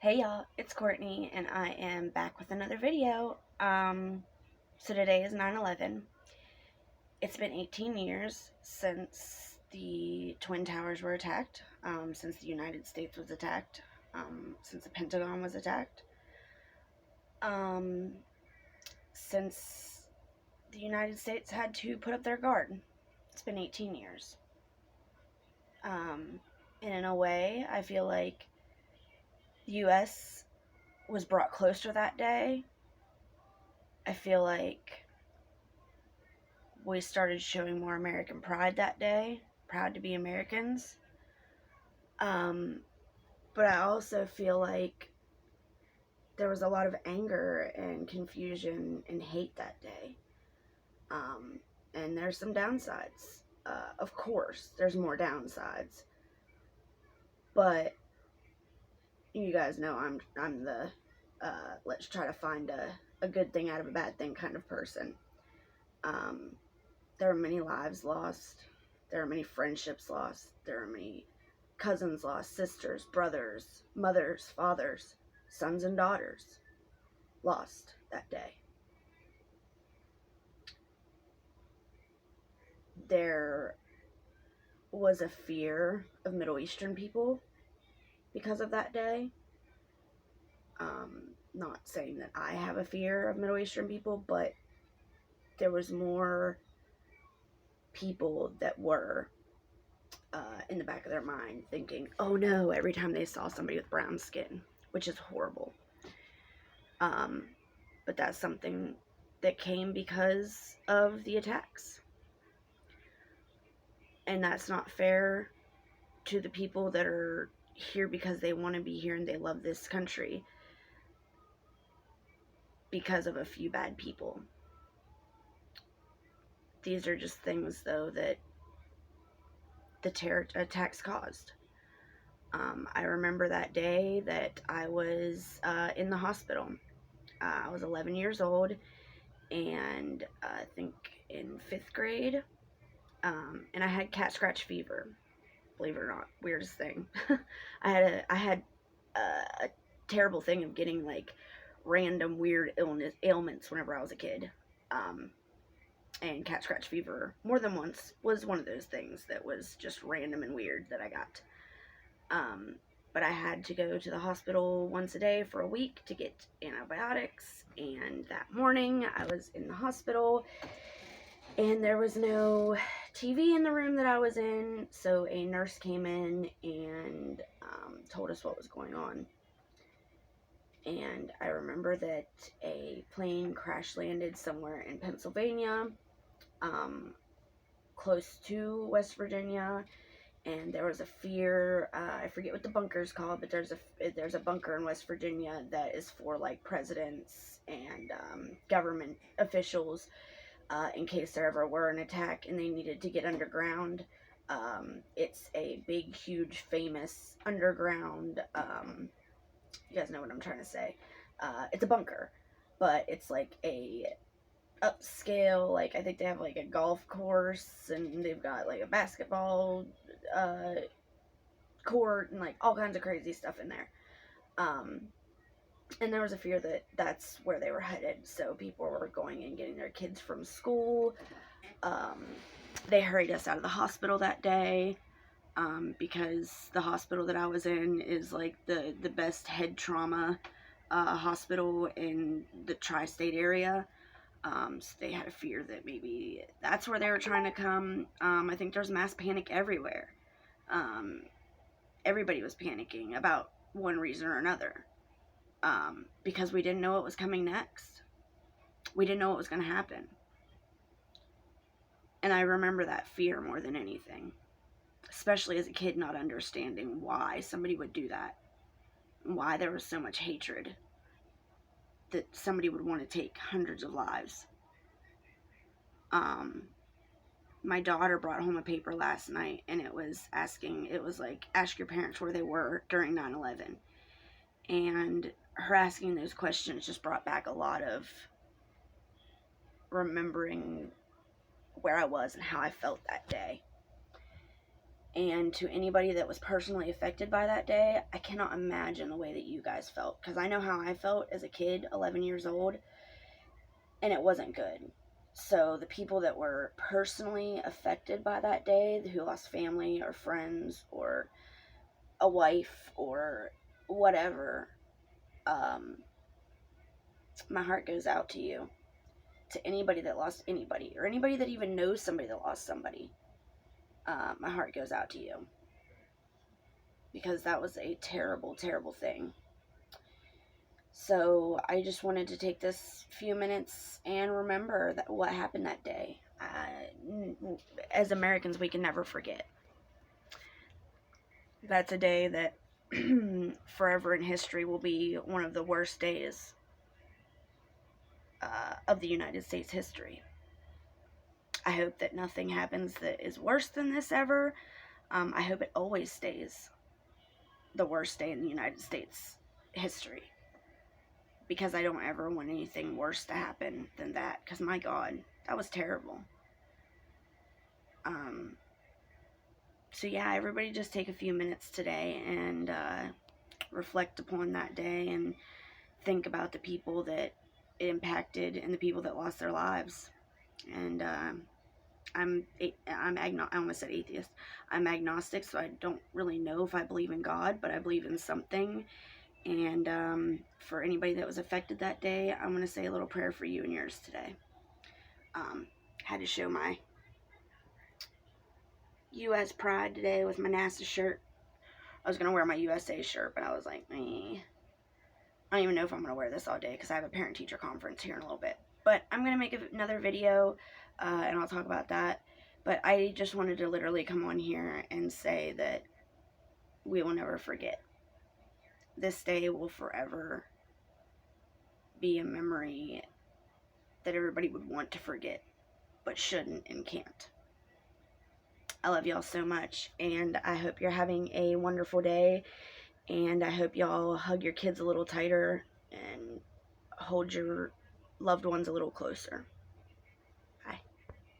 Hey y'all, it's Courtney and I am back with another video. So today is 9/11. It's been 18 years since the Twin Towers were attacked, since the United States was attacked, since the Pentagon was attacked, um, since the United States had to put up their guard. It's been 18 years. And in a way, I feel like the U.S. was brought closer that day. I feel like we started showing more American pride that day, proud to be Americans. Um, but I also feel like there was a lot of anger and confusion and hate that day. Um, and there's some downsides. Of course, there's more downsides. But you guys know I'm the let's try to find a good thing out of a bad thing kind of person. Um, there are many lives lost. There are many friendships lost. There are many cousins lost, sisters, brothers, mothers, fathers, sons and daughters lost that day. There was a fear of Middle Eastern people because of that day. Not saying that I have a fear of Middle Eastern people, but there was more people that were in the back of their mind thinking, oh no, every time they saw somebody with brown skin, which is horrible. But that's something that came because of the attacks. And that's not fair to the people that are here because they want to be here and they love this country because of a few bad people. These are just things, though, that the terror attacks caused. I remember that day that I was in the hospital. I was 11 years old, and I think in 5th grade, and I had cat scratch fever. Believe it or not, weirdest thing. I had a terrible thing of getting like random weird ailments whenever I was a kid. And cat scratch fever more than once was one of those things that was just random and weird that I got. But I had to go to the hospital once a day for a week to get antibiotics, and that morning I was in the hospital and there was no TV in the room that I was in, so a nurse came in and told us what was going on. And I remember that a plane crash landed somewhere in Pennsylvania, close to West Virginia, and there was a fear. I forget what the bunker's called, but there's a bunker in West Virginia that is for like presidents and government officials. In case there ever were an attack and they needed to get underground. It's a big, huge, famous underground, you guys know what I'm trying to say. It's a bunker, but it's like a upscale, like I think they have like a golf course and they've got like a basketball court and like all kinds of crazy stuff in there. And there was a fear that that's where they were headed, so people were going and getting their kids from school. They hurried us out of the hospital that day, because the hospital that I was in is like the best head trauma hospital in the tri-state area. So they had a fear that maybe that's where they were trying to come. I think there's mass panic everywhere. Everybody was panicking about one reason or another. Because we didn't know what was coming next. We didn't know what was going to happen. And I remember that fear more than anything. Especially as a kid, not understanding why somebody would do that. Why there was so much hatred. That somebody would want to take hundreds of lives. My daughter brought home a paper last night, and it was like, ask your parents where they were during 9/11. And her asking those questions just brought back a lot of remembering where I was and how I felt that day. And to anybody that was personally affected by that day, I cannot imagine the way that you guys felt, because I know how I felt as a kid, 11 years old, and it wasn't good. So the people that were personally affected by that day, who lost family or friends or a wife or whatever, my heart goes out to you. To anybody that lost anybody, or anybody that even knows somebody that lost somebody, my heart goes out to you, because that was a terrible, terrible thing. So I just wanted to take this few minutes and remember that what happened that day. As Americans, we can never forget. That's a day that forever in history will be one of the worst days of the United States history. I hope that nothing happens that is worse than this ever. I hope it always stays the worst day in the United States history, because I don't ever want anything worse to happen than that, because my God, that was terrible. So yeah, everybody just take a few minutes today and reflect upon that day and think about the people that it impacted and the people that lost their lives. And I almost said atheist. I'm agnostic, so I don't really know if I believe in God, but I believe in something. And for anybody that was affected that day, I'm going to say a little prayer for you and yours today. Had to show my U.S. pride today with my NASA shirt. I was going to wear my USA shirt, but I was like, I don't even know if I'm going to wear this all day, because I have a parent-teacher conference here in a little bit. But I'm going to make another video, and I'll talk about that. But I just wanted to literally come on here and say that we will never forget. This day will forever be a memory that everybody would want to forget, but shouldn't and can't. I love y'all so much, and I hope you're having a wonderful day, and I hope y'all hug your kids a little tighter and hold your loved ones a little closer.